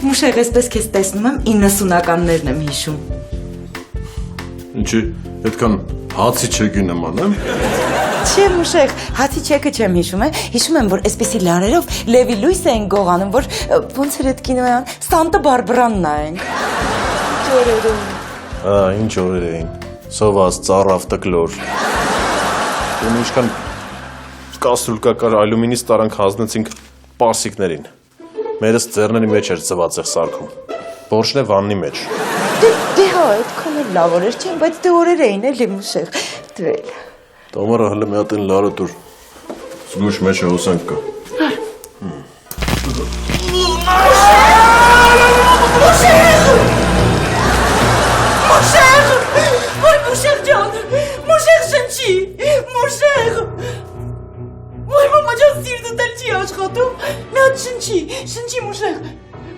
Մուշեղ, այսպես քեզ տեսնում եմ 90-ականներն եմ հիշում։ Ինչի, այդքան հացի չեկի նման եմ։ Չէ, Մուշեղ, հացի չեկը չեմ հիշում, հիշում եմ, որ այսպեսի լարերով Լևի Լույս էին գողանում, որ ոնց էր այդ կինոյան, Սանտա Բարբարանն նայենք։ Ինչ օրեր էին, սոված, ծառավ, տկլոր։ Ու ինչքան կաստրուլկակար ալյումինից տարանք հանձնեցինք պարսիկներին։ Մերս ձեռների մեջ էր ծվածեղ սարքում, բորշն է վաննի մեջ։ Դե հա, այդքան էլ լավ օրեր չեն, բայց դե օրեր էին էլի Մուշեղ, դրել։ Տամարա հլը մի հատ են լարը տուր, զգուշ մեջ է հոսանք կա։ Մուշեղ, ոյ Մուշեղ ջան, Մուշեղ շնչի, Մուշեղ։ Ոյ մամա ջան, սիրտը դել չի աշխատում, մի հատ շնչի Մուշեղ։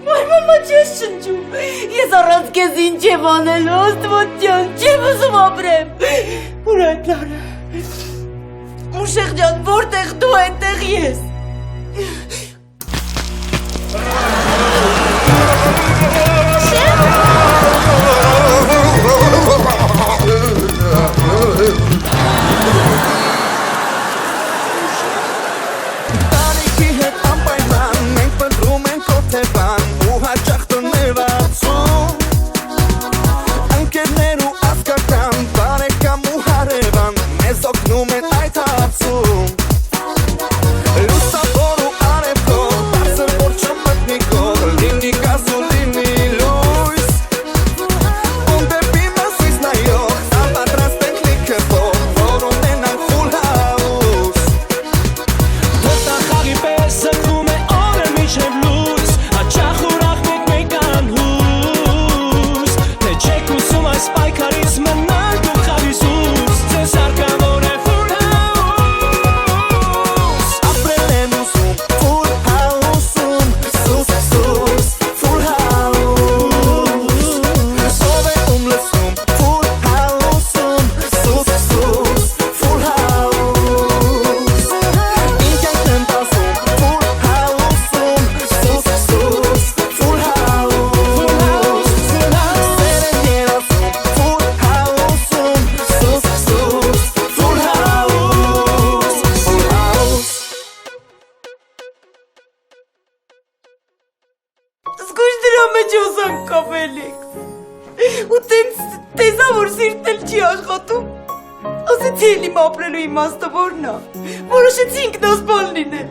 Ոյ մամա չես շնչում, ես առանց քեզ ինչ եմ անելու, Աստված ջան, չեմ ուզում ապրեմ։ Ուր այդ լարը։ Մուշեղ ջան, որտեղ դու, այնտեղ ես։ Զգույշ դրա մեջ ոսանք կապելիք։ Ու տենց տեսա, որ սիրտն էլ չի աշխատում։ Ասեցի էլ իմ ապրելու իմաստը որն է։ Որոշեցի ինքնասպան լինել։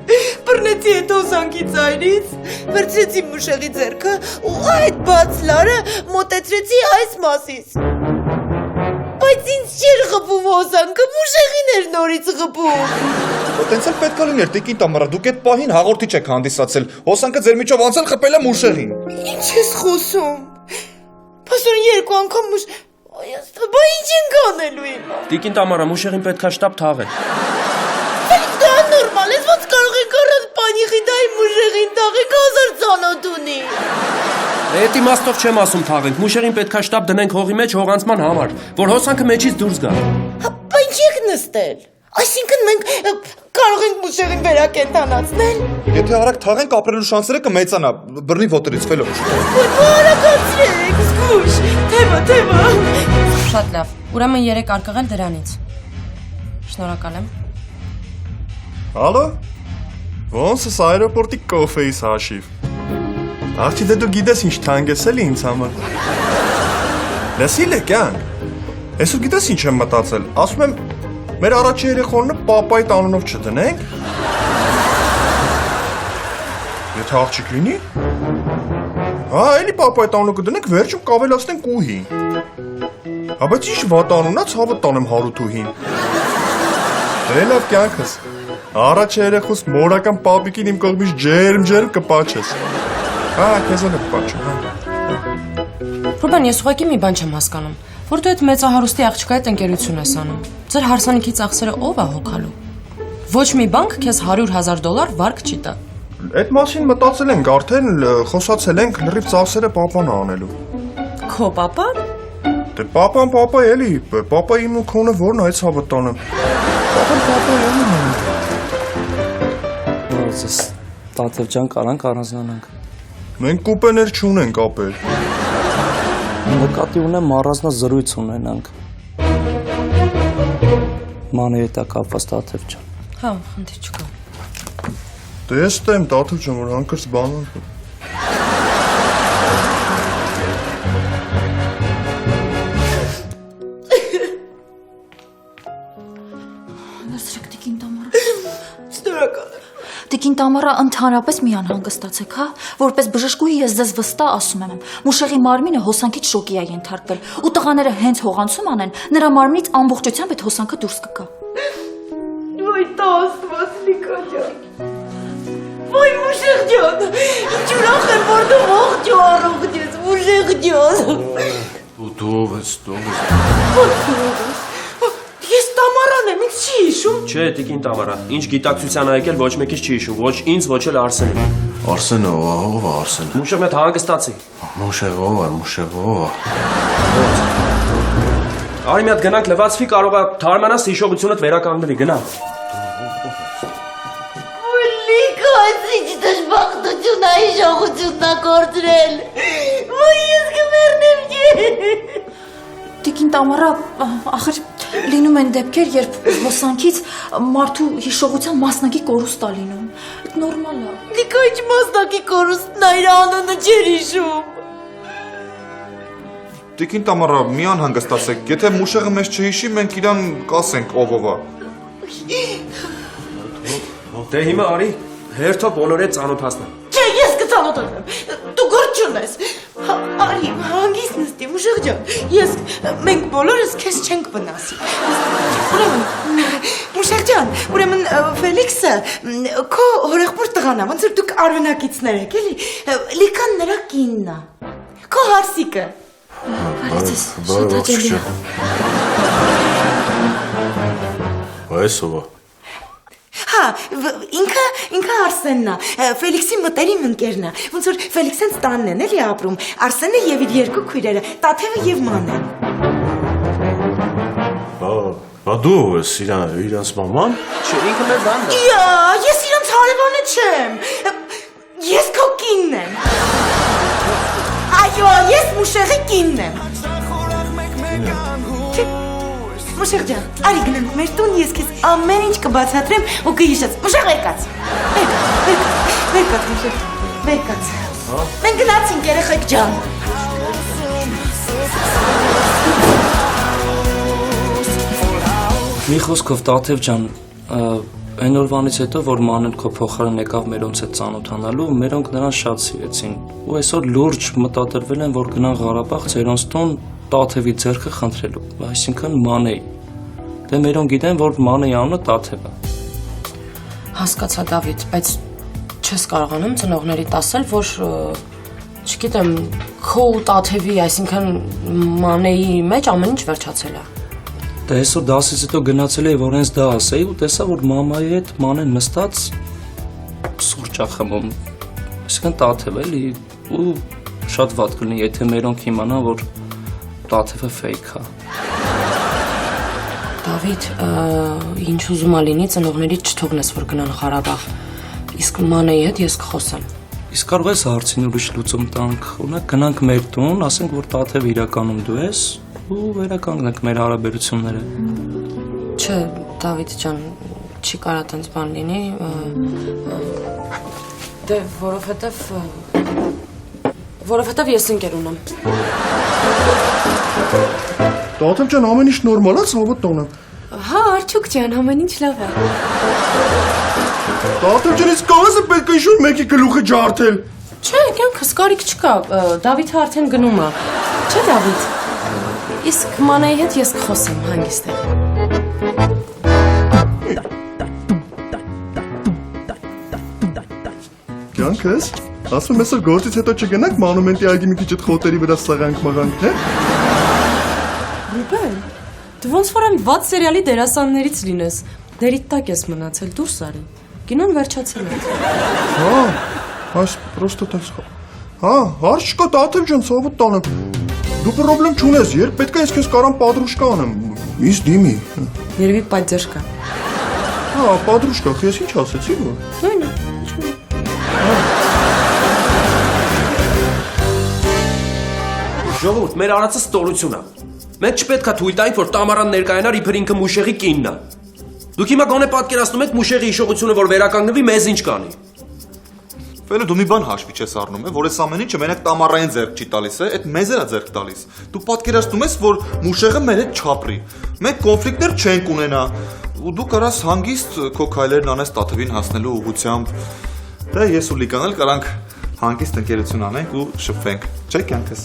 Բռնեցի այդ հոսանքի ծայրից, վերցրեցի Մուշեղի ձեռքը ու այդ բաց լարը մոտեցրեցի այս մասից։ Բայց ինձ չէր խփում հոսանքը, Մուշեղին էր նորից խփում։ Տենց էլ պետք է լիներ, տիկին Տամարա, դուք այդ պահին հաղորդիչ եք հանդիսացել, հոսանքը ձեր միջով անցել խփել է Մուշեղին։ Ինչ ես խոսում։ Պասորին երկու անգամ բա ինչ ենք անելու հիմա։ Տիկին Տամարա, Մուշեղին պետքա շտապ թաղել։ Ֆելիքս դա նորմալ ես, ոնց կարող եք առանց պանիխի դայի Մուշեղին թաղեք, հազար ծանոթ ունի։ Այդ իմաստով չեմ ասում թաղենք, Մուշեղին պետքա շտապ դնենք հողի մեջ հողանցման համար, որ հոսանքը մեջից դուրս գա։ Բա ինչ եք նստել։ Այսինքն մենք կարող ենք Մուշեղին վերակենդանացնել։ Եթե արագ թաղենք, ապրելու շանսերը կմեծանա, բռնի ոտերից ֆելոջ։ Արագացրեք, զգույշ, թևը։ Շատ լավ, ուրեմն 3 արկղել դրանից։ Շնորհակալ եմ։ Ալո, ոնց ես այրոպորտի կոֆեիս հաշիվ։ Աղջի դե դու գիտես ինչ թանկ ես էլի ինձ համար։ Լսի կյանք, այսօր գիտես ինչ եմ մտածել, ասում եմ մեր առաջի երեխոնը պապայիդ անունով չդնենք։ Եթե աղջիկ լինի։ Հա, էլի պապայիդ անունով կդնենք, վերջում կավելացնենք ուհի։ Հա, բայց ինչ վատ անունա, ցավը տանեմ Հարութուհին։ Դե լավ կյանքս։ Առաջի երեխուս մորական պապիկին իմ կողմից ջերմ կպաչես։ Հա, քեզ էլ կպաչում, հա։ Ռուբեն, ես ուղղակի մի բան չեմ հասկանում, որ դու այդ մեծահարուստի աղջկա հետ ընկերություն ես անում։ Ձեր հարսանիքի ծախսերը ով է հոգալու։ Ոչ մի բանկ քեզ $100,000 վարկ չի տա։ Այդ մասին մտածել ենք, արդեն խոսացել ենք, լրիվ ծախսերը պապան անելու։ Քո պապան։ Դե պապան պապա էլի, պապա իմ ու քոնը որն այս հավը տանեմ։ Պապան պապա էլի։ Ոնց տաթև ջան կարանք առանձնանանք։ Մենք կուպեներ չունենք ապեր։ Նկատի ունեմ առանձնազրույց ունենանք։ Մանեի հետ կապված Տաթև ջան։ Հա, խնդիր չկա։ Տեստեմ, Տաթև ջան, որ հանկարծ բանանք։ Լսրեք, Տիկին Տամարա։ Շնորհակալ եմ։ Տիկին Տամարա, ընդհանրապես մի անհանգստացեք, հա։ Որպես բժշկուհի ես ձեզ վստահ ասում եմ, Մուշեղի մարմինը հոսանքից շոկի է ենթարկվել, ու տղաները հենց հողանցում անեն, նրա մարմնից ամբողջությամբ այդ հոսանքը դուրս կգա։ Ոյ տաստված Լիկա ջան։ Ոյ Մուշեղ ջան։ Ինչ ուրախ եմ, որ դու ողջ ու առողջ ես, Մուշեղ ջան։ Դու Ես Տամարան եմ, ինձ չի հիշում։ Չէ, Տիկին Տամարա, ինչ գիտակցության ա եկել ոչ մեկից չի հիշում, ոչ ինձ, ոչ էլ Արսենին։ Արսենը, ով է Արսենը։ Մուշեղն հետ հանգստացի։ Մուշեղով է, մուշեղով է։ Արի մի հատ գնանք լվացվի, կարող է թարմանաս հիշողությունդ վերականգնվի, գնա։ Լիկա, ինչ դժբախտություն է հիշողությունն ա կորցրել։ Ոյ ես կմեռնեմ ջե։ Տիկին Տամարա, ախր լինում են դեպքեր, երբ հոսանքից մարդու հիշողության մասնակի կորուստ է լինում։ Դա նորմալ է։ Լիկա, ինչ մասնակի կորուստն ա իր անունը չեր հիշում։ Տիկին Տամարա, մի անհանգստացեք, եթե Մուշեղը մեզ չհիշի, մենք իրան կասենք ով է։ Դե հիմա արի, հերթով բոլորը ծանոթացնեմ։ Չէ, ես կծանոթանամ։ Դու գործ չունես։ Արի, հանգիստ նստի, Մուշեղ ջան։ Մենք բոլորս քեզ չենք վնասի։ Ուրեմն, Մուշեղ ջան, ուրեմն Ֆելիքսը քո հորեղբոր տղան է, ոնց որ դուք արվնակիցներ եք, էլի։ Լիկան նրա կինն է։ Քո հարսիկը։ Բարեցես, շատ հաճելի է։ Այս ով է։ Հա, ինքը Արսենն է, Ֆելիքսի մտերիմ ընկերն է, ոնց որ Ֆելիքսենց տանն են էլի ապրում, Արսենը եւ իր երկու քույրերը, Տաթևը եւ Մանեն։ Բա դու ես իրանց մաման։ Չէ, ինքը մեր բանն է։ Ես իրանց հարևանը չեմ։ Ես քո կինն եմ։ Այո, ես Մուշեղի կինն եմ։ Մուշեղ ջան, արի գնանք մեր տուն, ես քեզ ամեն ինչ կբացատրեմ ու կհիշես։ Մուշեղ վերկաց։ Վերկաց Մուշեղ, վերկաց։ Մենք գնացինք երեխեք ջան։ Մի խոսքով Տաթև ջան, այն օրվանից հետո որ Մանեն քո փոխարեն եկավ մերոնց հետ ծանոթանալու, մերոնք նրան շատ սիրեցին։ Ու այսօր լուրջ մտադրվել են, որ գնան Ղարաբաղ ձերոնց տուն Տաթևի ձեռքը խնդրելու, այսինքն Մանեի։ Դե մերոնք գիտեն, որ Մանեի անունը Տաթև է։ Հասկացա Դավիթ, բայց չես կարողանում ծնողներիդ ասել, որ չգիտեմ, քո ու Տաթևի, այսինքն Մանեի մեջ ամեն ինչ վերջացել է։ Դե այսօր դասից հետո գնացել էի, որ հենց դա ասեի ու տեսա, որ մամայի հետ Մանեն նստած սուրճ ա խմում։ Այսինքն Տաթև էլի ու շատ վատ կլինի, եթե մերոնք իմանան, որ Տաթևը ֆեյք է։ Դավիթ, ինչ ուզում ա լինի, ծնողներից չթողնես, որ գնան Ղարաբաղ։ Իսկ Մանեի հետ ես կխոսեմ։ Իսկ կարող ես հարցին ուրիշ լուծում տանք, օրինակ գնանք մեր տուն, ասենք, որ Տաթևը իրականում դու ես ու վերականգնենք մեր հարաբերությունները։ Չէ, Դավիթ ջան, չի կարա տենց բան լինի։ Դե, որովհետև ես ընկեր ունեմ։ Տաթև ջան, ամեն ինչ նորմալ է, ցավոտ տոնը։ Հա, Արչուկ ջան, ամեն ինչ լավ է։ Տաթև ջան, իսկ կարես է պետք է ինչ-որ մեկի գլուխը ջարդել։ Չէ, կյանքս կարիք չկա, Դավիթը արդեն գնում է։ Չէ, Դավիթ։ Իսկ Մանեի հետ ես կխոսեմ հանգիստ է։ Կյանքս, ասում ես որ գործից հետո չգնանք մանումենտի այգի մի քիչ այդ խոտերի վրա սաղանք մաղանք, թե։ Ռուբեն, դու ոնց որ այն վատ սերիալի դերասաններից լինես։ Դերիդ տակ ես մնացել, դուրս արի։ Կինոն վերջացել է։ Հա, այս պրոստը տես։ Հա, հարց չկա Տաթև ջան, ցավոտ տանեմ։ Դու պրոբլեմ չունես, երբ պետք է ես քեզ կարամ պատրուշկա անեմ։ Իս դիմի։ Երևի պատճառ Հա, պատրուշկա, ես ինչ ասեցի որ։ Նույնը։ Ժողովուրդ, մեր արածը ստորություն է։ Մենք չպետք է թույլ տանք, որ Տամարան ներկայանար իբր ինքը Մուշեղի կինն է։ Դուք հիմա գոնե պատկերացնում եք Մուշեղի հիշողությունը, որ վերականգնվի, մեզ ինչ կանի։ Ֆելո դու մի բան հաշվի չես առնում, որ այս ամեն ինչը մենակ Տամարային ձեռք չի տալիս, այդ մեզ էլա ձեռք տալիս։ Դու պատկերացնում ես, որ Մուշեղը մեր հետ չապրի։ Մենք կոնֆլիկտներ չենք ունենա, ու դու կարաս հանգիստ քո քայլերն անես Տաթևին հասնելու ուղղությամբ։ Դա ես ու Լիկան էլ կարանք հանգիստ ընկերություն անենք ու շփվենք։ Չէ՞ կյանքս։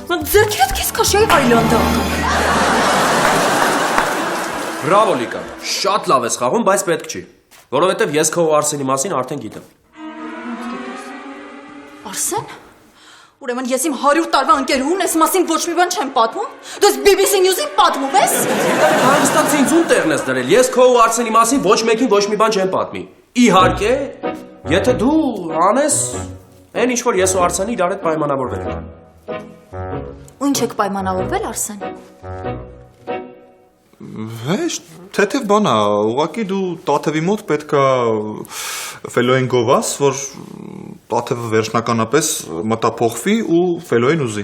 Ձերքերդ քեզ քաշեի այլանդա։ Բրավո Լիկա, շատ լավ ես խաղում, բայց պետք չի, որովհետև ես քո ու Արսենի մասին արդեն գիտեմ։ Արսեն? Ուրեմն ես իմ 100 տարվա ընկերուհուն ես մասին ոչ մի բան չեմ պատմում։ Դու ես BBC News-ին պատմում ես։ Հանգստացի ինձ ում տեղն ես դրել։ Ես քո ու Արսենի մասին ոչ մեկին ոչ մի բան չեմ պատմի։ Իհարկե, եթե դու անես այն ինչ որ ես ու Արսենը իրար հետ պայմանավորվել ենք։ Ու ինչ եք պայմանավորվել, Արսեն։ Հեշտ, թեթև բան է, ուղղակի դու Տաթևի մոտ պետքա Ֆելոյին գովաս, որ Տաթևը վերջնականապես մտափոխվի ու Ֆելոյին ուզի։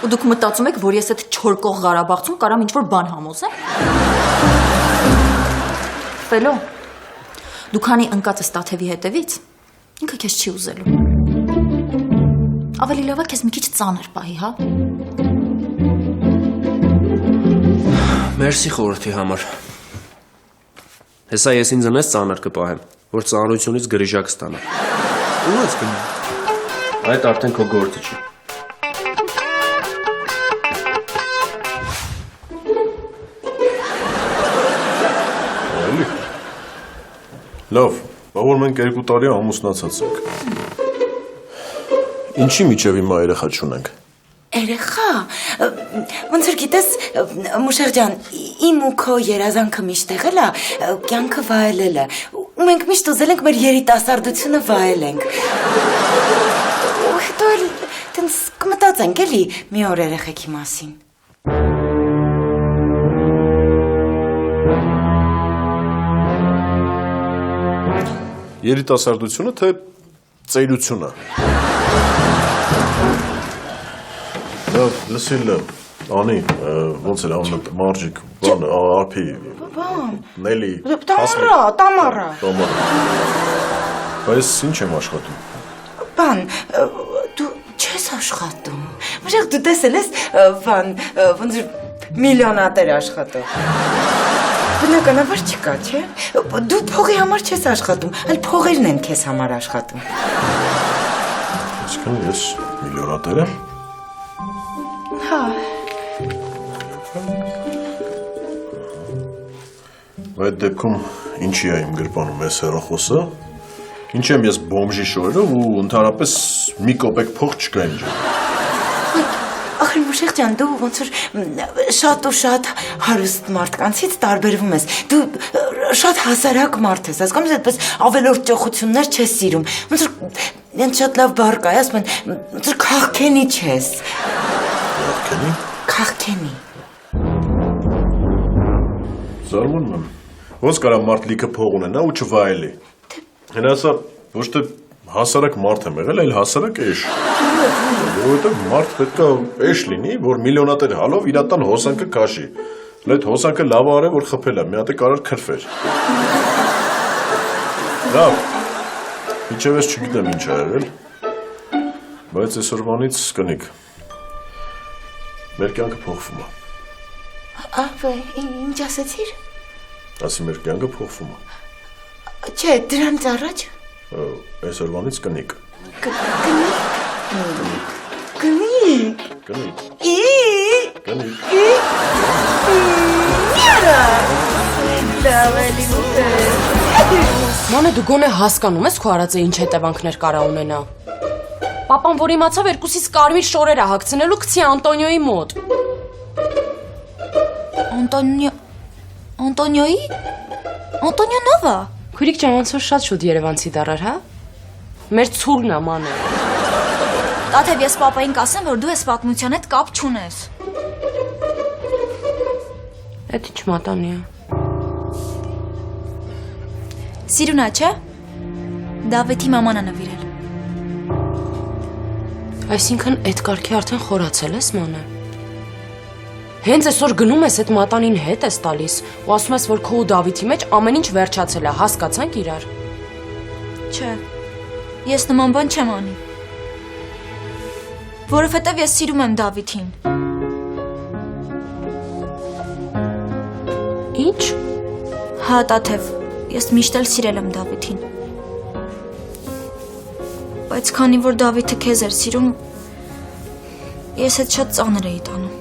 Ու դուք մտածում եք, որ ես այդ չորկող Ղարաբաղցուն կարամ ինչ-որ բան համոզեմ։ Ֆելո, դու քանի ընկած ես Տաթևի հետևից, ինքը քեզ չի ուզելու։ Ավելի լավ է քեզ մի քիչ ծանր պահի, հա։ Մերսի խորհրդի համար։ Հեսա ես ինձ ընես ծանր կպահեմ, որ ծանրությունից գրիժակ ստանա։ Ու ես գնում։ Այդ արդեն քո գործը չի։ Էլի։ Լավ, որ մենք 2 տարի ամուսնացած ենք։ Ինչի միջև հիմա երեխա չունենք։ Երեխա, ոնց որ գիտես, Մուշեղ ջան, իմ ու քո երազանքը միշտ եղել է կյանքը վայելելը, ու մենք միշտ ուզել ենք մեր երիտասարդությունը վայելենք։ Ու հետո էլ տենց կմտածենք էլի մի օր երեխեքի մասին։ Երիտասարդությունը թե ծերությունը։ Լավ, լսիլ անի, ոնց էր անունը, Մարջիկ, բան, Արփի, Նելի, Տամարա։ Բայց ինչ եմ աշխատում։ Բան, դու չես աշխատում։ Մուշեղ դու տեսել ես, բան, ոնց որ միլիոնատեր աշխատող։ Բնականաբար չկա, չէ՞։ Դու փողի համար չես աշխատում, այլ փողերն են քեզ համար աշխատում։ Այսինքն ես միլիոնատեր եմ։ Հա։ Այդ դեպքում ինչի է իմ գրպանում ես հեռախոսը։ Ինչ եմ ես բոմժի շորերով ու ընդհանրապես մի կոպեկ փող չկա ինձ։ Ախր Մուշեղ ջան, դու ոնց որ շատ ու շատ հարուստ մարդկանցից տարբերվում ես։ Դու շատ հասարակ մարդ ես, հասկանում ես, այդպես ավելորդ ճոխություններ չես սիրում։ Ոնց որ ինձ շատ լավ բառ կա, ասում են, ոնց որ քաղքենի չես։ Քաղքենի։ Քաղքենի։ Զարմանում եմ։ Ոնց կարա մարդ լիքը փող ունենա ու չվայելի։ Հենասա ոչ թե հասարակ մարդ եմ եղել, այլ հասարակ էշ։ Որովհետև մարդ պետքա էշ լինի, որ միլիոնատեր հալով իր տան հոսանքը քաշի։ Այդ հոսանքը լավ արե, որ խփել է, մի հատ է կարար քրֆեր։ Լավ։ Իչև ես չգիտեմ ինչ ա եղել, բայց այսօրվանից կնիկ։ Մեր կյանքը փոխվում է։ Ահա, ինչ ասեցիր։ Ասի մեր կյանքը փոխվում է։ Չէ, դրանից առաջ։ Այսօրվանից կնիկ։ Կնիկ։ Կնիկ։ Կնիկ։ Մանե դու գոնե հասկանում ես քո արածը ինչ հետևանքներ կարա ունենա։ Պապան որ իմացավ երկուսից կարմիր շորեր է հագցնելու գցի Անտոնիոյի մոտ։ Անտոնիոյի? Անտոնիո նովա։ Քուրիկ ջան, ոնց որ շատ շուտ Երևանցի դառար, հա։ Մեր ցուրն է մանե։ Տաթև ես պապային կասեմ, որ դու ես պատմության հետ կապ չունես։ Էդ ինչ մատանի է։ Սիրունա, չէ՞։ Դավեթի մաման է նվիրել։ Այսինքն այդ կարգի արդեն խորացել ես մանե։ Հենց այսօր գնում ես այդ մատանին հետ ես տալիս ու ասում ես, որ քո ու Դավիթի մեջ ամեն ինչ վերջացել է, հասկացանք իրար։ Չէ, ես նման բան չեմ անի։ Որովհետև ես սիրում եմ Դավիթին։ Ինչ։ Հա, Տաթև, ես միշտ էլ սիրել եմ Դավիթին։ Բայց քանի որ Դավիթը քեզ էր սիրում, ես այդ շատ ծանր էի տանում։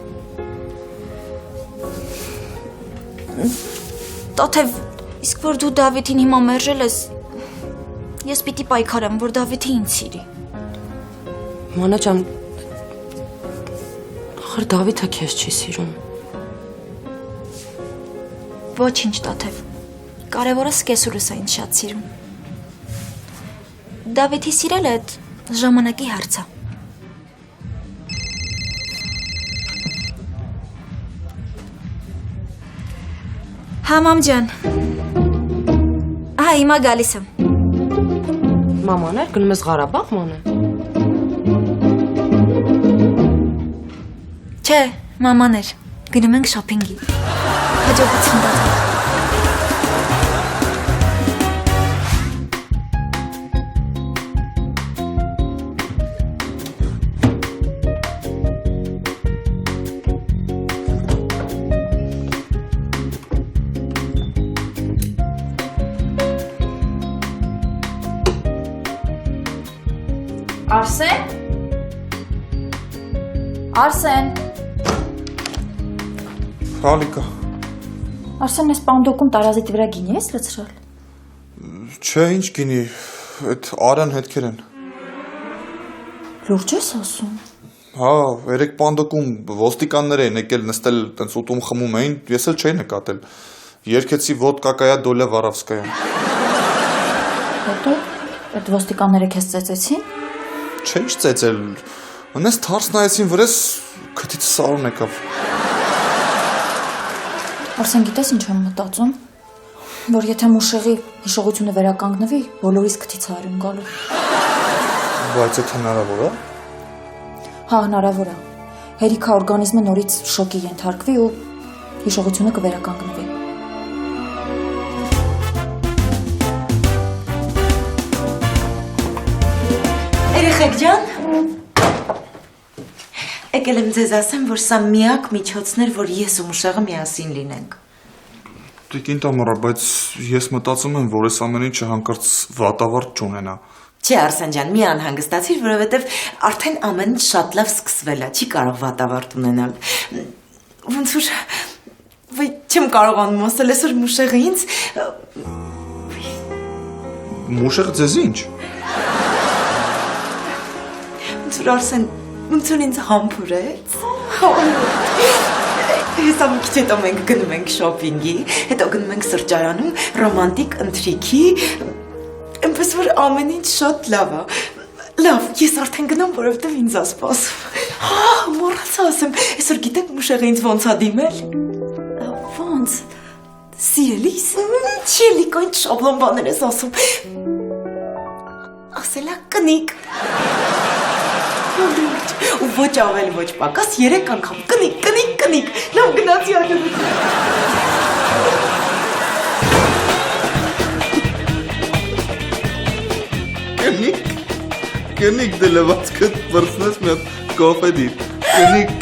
Տաթև, իսկ որ դու Դավիթին հիմա մերժել ես, ես պիտի պայքարեմ, որ Դավիթը ինձ սիրի։ Մանա ջան, ախր Դավիթը քեզ չի սիրում։ Ոչինչ, Տաթև, կարևորը սկեսուրս է ինձ շատ սիրում։ Դավիթի սիրելը այդ ժամանակի հարց է։ Հա, մամ ջան։ Հա, հիմա գալիս եմ։ Մամաներ, գնում ես Ղարաբաղ, մանե։ Չէ, մամաներ, գնում ենք շոփինգի։ Հաջողություն Տաթև։ Արսեն։ Արսեն։ Հալիկա։ Արսեն, ես պանդոկում տարազիտի վրա գինի ես լցրել։ Չէ, ինչ գինի, այդ Արան հետքեր են։ Լուրջ ես ասում։ Հա, երեք պանդոկում ոստիկաններ էին եկել նստել, տենց ուտում խմում էին, ես էլ չէի նկատել։ Երկեցի ոդկա դոլյա Վարավսկայա։ Հետո այդ ոստիկանները քեզ ծեծեցին։ Չէ, ինչ ծեծել։ Անես թարս նայեցին վրես, քթից սարուն եկավ։ Արսեն, գիտես ինչ եմ մտածում, որ եթե Մուշեղի հիշողությունը վերականգնվի, բոլորիս քթից հարյուն գալու։ Բայց այդ հնարավոր է։ Հա, հնարավոր է։ Հերիքա օրգանիզմը նորից շոկի ենթարկվի ու հիշողությունը կվերականգնվի։ Երեխեք ջան, եկել եմ ձեզ ասեմ, որ սա միակ միջոցն էր, որ ես ու Մուշեղը միասին լինենք։ Տիկին Տամարա, բայց ես մտածում եմ, որ այս ամեն ինչը հանկարծ վատավարտ չունենա։ Չէ, Արսեն ջան, մի անհանգստացիր, որովհետև արդեն ամեն ինչ շատ լավ սկսվել է, չի կարող վատավարտ ունենալ։ Ոնց որ վայ չեմ կարողանում ասել, այսօր Մուշեղը ինձ Մուշեղը ձեզ ինչ։ ոնց որ Արսեն, ոնց որ ինձ համբուրեց։ Հեսա մի քիչ հետո մենք գնում ենք շոփինգի, հետո գնում ենք սրճարանում ռոմանտիկ ընթրիքի, այնպես որ ամեն ինչ շատ լավ է։ Լավ, ես արդեն գնում, որովհետև ինձ է սպասում։ Հա, մոռացա ասեմ, այսօր գիտեք Մուշեղը ինձ ոնց է դիմել։ Ոնց։ Սիրելիս, չի լիք այն շաբլոն բաներ ես ասում։ Ասելա կնիկ։ Ու ոչ ավել, ոչ պակաս, 3 անգամ կնիկ, լավ գնացի աջողություն։ Կնիկ դե լվացքդ բրցնես մի հատ կոֆե դիր։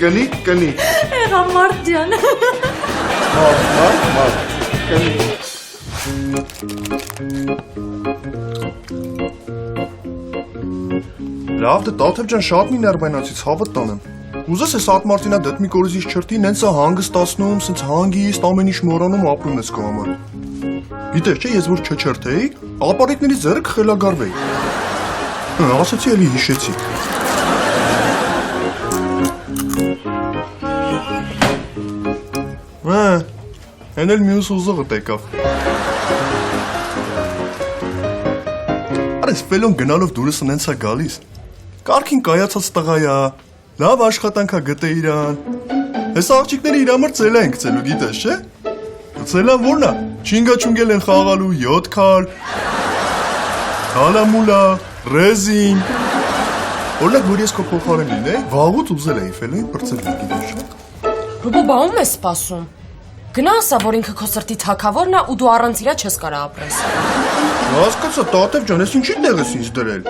Կնիկ։ Եղա մարդ ջան։ Մարդ, կնիկ։ Լավ, դե Տաթև ջան, շատ մի ներբայնացից հավատ տանեմ։ Ուզես ես այդ մարտինա դետ մի կորիզից չրտի, նենց է հանգստացնում, սենց հանգիստ, ամեն ինչ մոռանում ապրում ես քո համար։ Գիտես չէ, ես որ չչրթեի, ապարիկների ձեռը կխելագարվեի։ Ասացի էլի հիշեցի։ Հեն էլ մյուս ուզողը տեկավ։ Արես ֆելոն գնալով դուրս նենց է գալիս։ Կարգին կայացած տղայա, լավ աշխատանքա գտե իրան։ Հես աղջիկները իր համար ծելա են գցելու, գիտես չէ։ Ծելան որն է, չինգա չունգել են խաղալու, 7 քար, հալամուլա, ռեզին, Օրինակ, որ ես քո փոխարեն լինեի, վաղուց ուզել էի ֆելային բրցել գիտես։ Ռուբո, բա ում ես սպասում։ Գնա ասա, որ ինքը քո սրտի թակավորն է ու դու առանց իրա չես կարող ապրես։ Հասկացա, Տաթև ջան, ես ինչի տեղ ես ինձ դրել։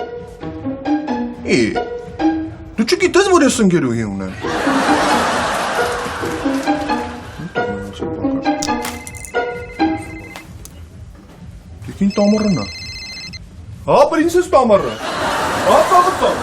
Դու չգիտես, որ ես ընկերուհի ունեմ։ Դեկին տամառն է։ Հա, պրինսես տամառը։ Հա, ծաղրտան։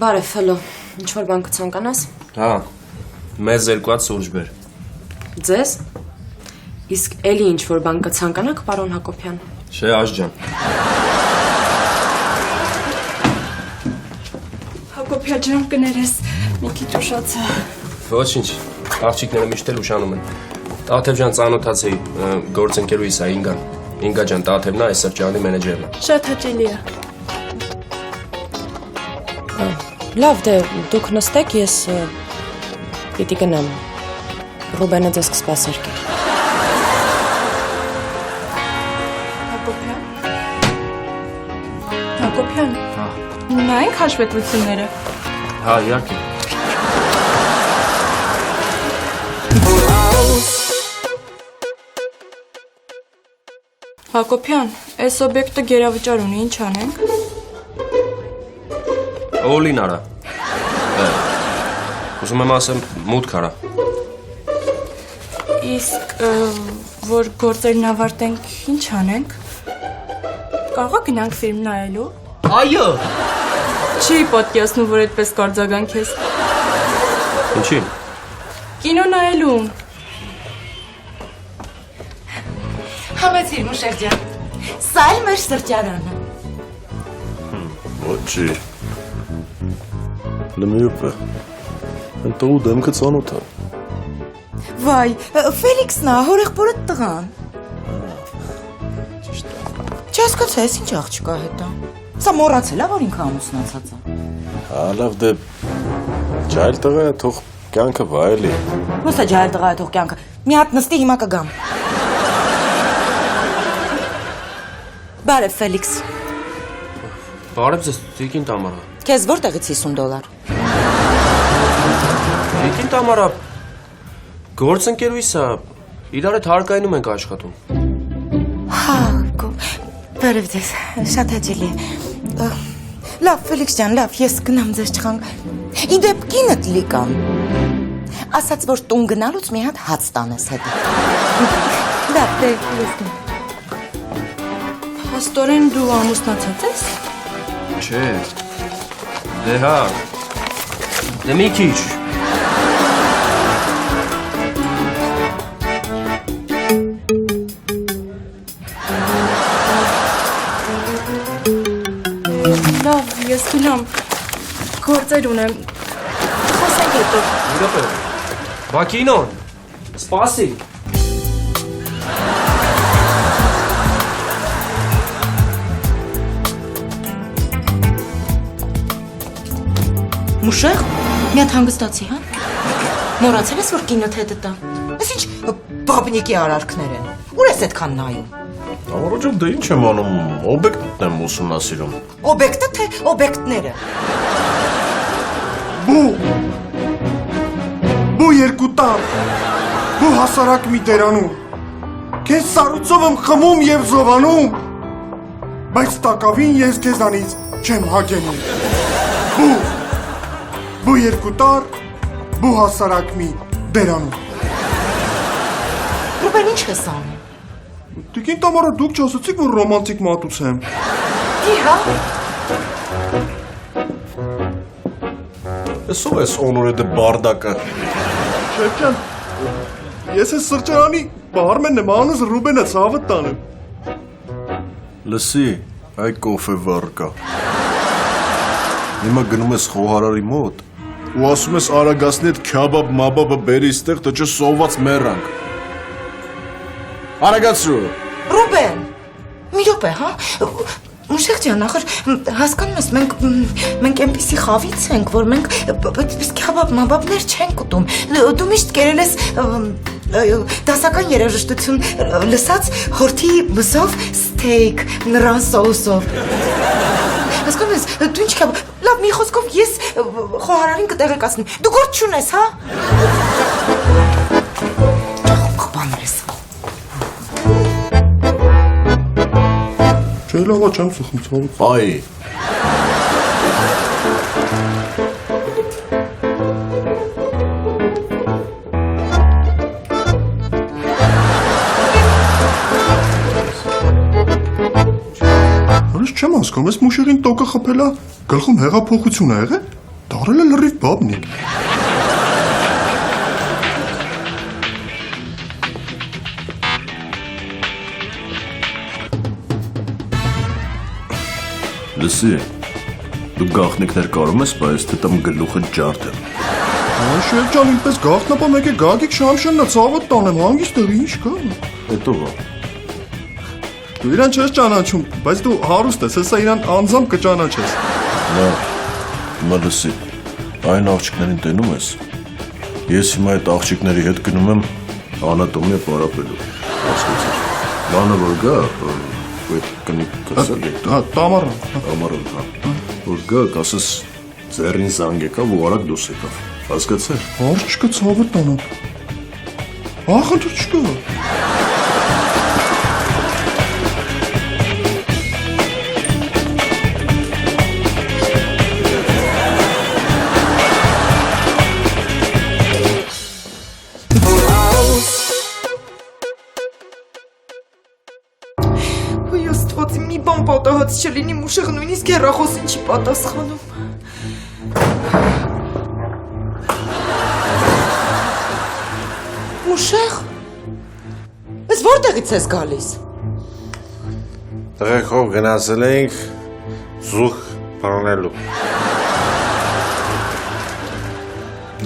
Բարև, հլո, ինչ-որ բան կցանկանաս։ Հա, մեզ երկուած սուրճ բեր։ Ձեզ։ Իսկ էլի ինչ-որ բան կցանկանաք, պարոն Հակոբյան։ Չէ, աշ ջան։ Հակոբյա ջան, կներես, մի քիչ ուշացա։ Ոչինչ, աղջիկները միշտ էլ ուշանում են։ Տաթև ջան ծանոթացեի, գործընկերուհիս է Ինգան։ Ինգա ջան, Տաթևն է, այս սրճարանի մենեջերն է։ Շատ հաճելի է։ Լավ, դե, դուք նստեք, ես պիտի գնամ։ Ռուբենը ձեզ կսպասեր կեր։ Հակոբյան, նայենք հաշվետվությունները։ Հա, իհարկե։ Հակոբյան, այս օբյեկտը գերավճար ունի, ինչ անենք։ Օլին արա։ Ուզում եմ ասեմ մուտք արա։ Իսկ որ գործերն ավարտենք, ինչ անենք։ Կարողա գնանք ֆիլմ նայելու։ Այո։ Չի պատկերացնում, որ այդպես կարձագանք ես։ Ինչի։ Կինո նայելու։ Համեցիր Մուշեղ ջան, սա էլ մեր սրճարանը։ Ոչի։ Լմյուպը։ Ընտու դեմքը ծանոթ է։ Վայ, Ֆելիքսն է, հորեղբորը տղան։ Չհասկացա, ես ինչ աղջկա հետ է։ Սա մոռացել է, որ ինքը ամուսնացած է։ Հա, լավ դե ջայլ տղա է, թող կյանքը վայելի։ Ոնց է ջայլ տղա է թող կյանքը։ Մի հատ նստի, հիմա կգամ։ Բարև Ֆելիքս։ Բարև ձեզ, Տիկին Տամարա։ Քեզ որտեղից $50։ Տիկին Տամարա, գործընկերուհիս է, իրար հետ հարկայնում ենք աշխատում։ Հա, բարև ձեզ, շատ հաճելի է։ Լավ, Ֆելիքս ջան, լավ, ես գնամ ձեզ չխանգ։ Իդեպ կինդ լիկան։ Ասաց, որ տուն գնալուց մի հատ հաց տանես հետ։ Լավ, դե ես գնամ։ Հաստորեն դու ամուսնացած ես։ Չէ։ Դե հա։ Դե մի քիչ։ Լավ, ես գնամ։ Գործեր ունեմ։ Խոսենք հետո։ Մի րոպե։ Բա կինոն։ Սպասի։ Մուշեղ, մի հատ հանգստացի, հա։ Մոռացել ես, որ կինոդ հետը տա։ Այս ինչ բաբնիկի արարքներ են։ Ուր ես այդքան նայում։ Ամառոջով դե ինչ եմ անում, օբյեկտն եմ ուսումնասիրում։ Օբյեկտը թե օբյեկտները։ Բու երկու տար։ Բու հասարակ մի դերանում։ Քեզ սառույցով եմ խմում եւ զովանում։ Բայց տակավին ես քեզանից չեմ հագենում։ Բու երկու տար, բու հասարակ մի դերանում։ Ռուբեն, ինչ ես անում։ Տիկին Տամարա, դուք չասացիք, որ ռոմանտիկ մատուց եմ։ Իհա։ Ես ով ես օնորը դե բարդակը։ Շեֆ ջան, ես ես սրճարանի բարմենն եմ, անունս Ռուբեն է, ցավը տանեմ։ Լսի, այ կոֆե վարկա։ Հիմա գնում ես խոհարարի մոտ ու ասում ես արագացնի այդ քյաբաբ մաբաբը բերի ստեղ, թե չէ սոված մեռանք։ Արագացրու։ Ռուբեն, մի րոպե, հա։ Մուշեղ ջան, ախր հասկանում ես, մենք այնպիսի խավից ենք, որ մենք այդպես քաբաբ-մաբաբներ չենք ուտում։ Դու միշտ կերել ես դասական երաժշտություն լսած հորթի մսով ստեյք, նռան սոուսով։ Հասկանում ես, դու ինչ քաբաբ, լավ, մի խոսքով ես խոհարարին կտեղեկացնեմ։ Դու գործ չունես, հա։ Բաներ ես։ Չէ, լավա չեմ ծխում ցավոց։ Բայ։ Արես չեմ հասկանում, ես մուշերին տոկը խփելա, գլխում հեղափոխություն ա եղել, դարել է լրիվ բաբնիկ։ Լսի, դու գաղտնիքներ կարում ես, բայց թտամ գլուխը ջարդեմ։ Շեյխ ջան, ինպես գաղտնապա մեկ է գագիկ շամշեննա ցավդ տանեմ, հանգիստ դեռ ինչ կա։ Հետո ո՞։ Դու իրան չես ճանաչում, բայց դու հարուստ ես, հեսա իրան անձամբ կճանաչես։ Լավ, հիմա լսի, այն աղջիկներին տենում ես։ Ես հիմա այդ աղջիկների հետ գնում եմ անատոմիա պարապելու։ Հասկացա։ Բանը որ գա, այդ կնիկ կսել է։ Տամարը։ Ամառը, հա։ Որ գա, կասես ձեռին զանգ եկավ ու արագ դուրս եկավ։ Հասկացա՞ր։ Հարց չկա ցավդ տանեմ։ Ախնդիր չկա։ Ոյ աստված, մի բան պատահած չլինի, մուշեղը նույնիսկ հեռախոսին չի պատասխանում։ Մուշեղ, ես որտեղից ես գալիս։ Տղեկով գնացել էինք զուգ բռնելու։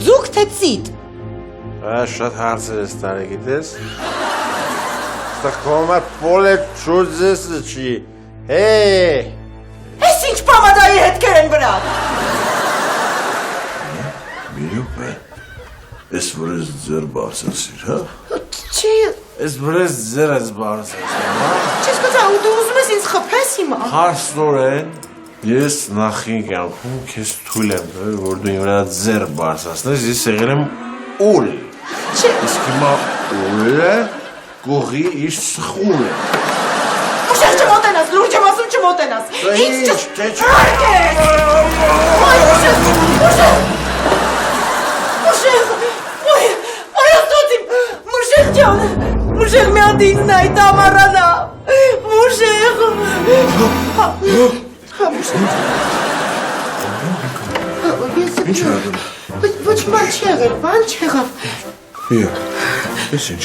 Ձուկ թե ծիտ։ Շատ հարցեր ես տարի գիտես։ Ստախոմը պոլե չուզեսը չի։ Ես ինչ պամադայի հետքեր են վրա։ Միրուպ է, ես որ ես ձեր բարձասիր, հա։ Չի, Ես որ ես ձեր ես բարձասիր, հա։ չես կծա, ու դու ուզում ես ինձ խփես հիմա։ Հարստորեն, ես նախին կյանքում քեզ թույլ եմ տվել, որ դու իմ վրա ձեր բարձրացնես, ես եղել եմ ուլ։ Չէ, Իսկ հիմա ուլը կողի իր սխուլ է։ մուշեղ չմոտենաս, լուրջ եմ ասում չմոտենաս։ Ինձ Չէ, Ոյ, մուշեղ ջան, մուշեղ մի հատ ինձն այդ ամառանա, մուշեղ, հա մուշեղ, Ինչ է ադում։ ոչ բան չեղել, բան չեղավ, Իա, ես ինչ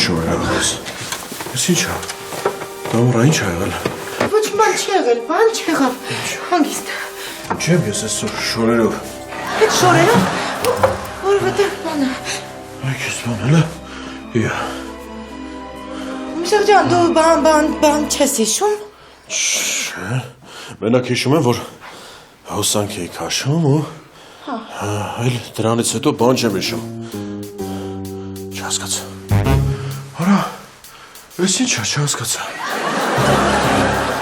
շոր է աղես, ես ինչ է, դամուրա ինչ է եղել։ ոչ բան չեղել, բան չեղավ, հանգիստ, Չեմ ես ես շորերով, հետ շորերով, որովհետև բանը, այք ես բան հելա, իա, մուշեղ ջան, դու բան չես իշում, չէ, մենակ հիշում եմ, որ հոսանք էի քաշում ու այլ դրանից հետո բան չեմ հիշում, չհասկացա, արա, ես ինչ է, չհասկացա,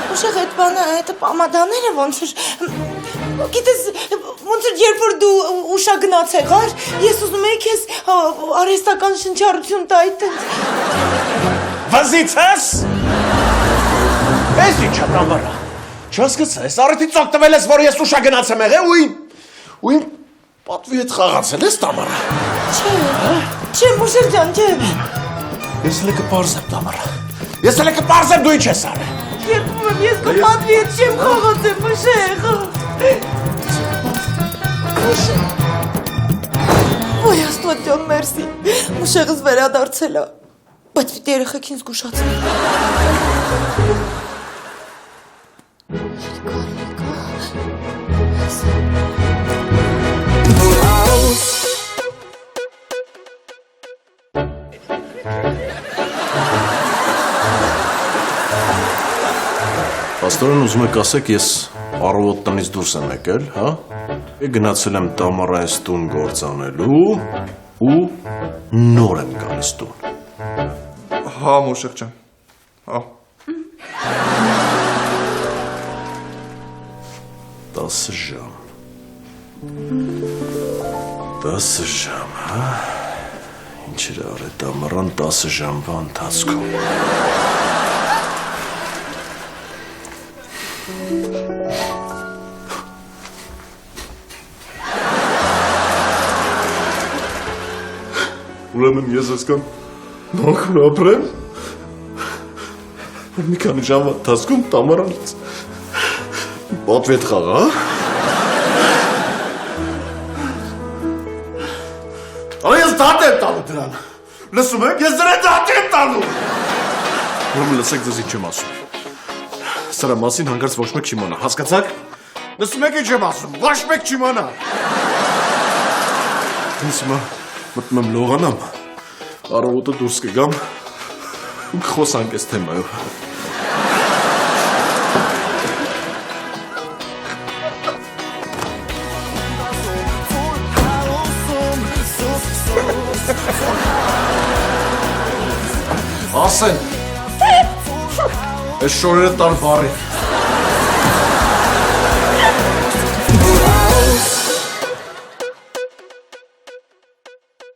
Ուշեղ այդ բանը, այդ պամադաները ոնց էր, գիտես, ոնց էր երբ որ դու ուշագնաց եղար, ես ուզում էի քեզ արհեստական շնչառություն տայի տենց։ Վզից ես, ես ինչ է տամարա, չհասկացա, ես առիթից օգտվել ես, որ ես ուշագնաց եմ եղել ու իմ պատվի հետ խաղացել ես տամարա, Չէ, Մուշեղ ջան, չէ։ ես էլ կպարզեմ տամարա, ես էլ կպարզեմ դու ինչ ես արել, Երբում եմ, ես քո պատվի հետ չեմ խաղացել, Մուշեղ։ Ոյ աստված ջան, մերսի։ Մուշեղս վերադարձել է, բայց պիտի երեխեքին զգուշացնի։ Փաստորեն ուզում եք ասեք, ես առավոտ տնից դուրս եմ եկել, հա? Գնացել եմ Տամարայից տուն գործանելու ու նոր եմ գալիս տուն։ Հա, Մոշեղ ջան։ Հա։ 10 ժամ։ 10 ժամ, հա։ Ինչ էր արել Տամարան 10 ժամվա ընթացքում։ Ուրեմն ես այսքան մաքուր ապրեմ, որ մի քանի ժամվա ընթացքում Տամարանից պատվետ խաղա, հա։ Ես դատ եմ տալու դրան, լսում եք, ես դրան դատ եմ տալու։ Ուրեմն լսեք ձեզ ինչ եմ ասում, սրա մասին հանգարց ոչ մեկ չիմանա, հասկացաք, լսում եք ինչ եմ ասում, ոչ մեկ չիմանա։ Ես հիմա մտնում եմ լողանամ, առավոտը դուրս կգամ ու կխոսանք այս թեմայով։ Ասեն, այս շորերը տար բարի։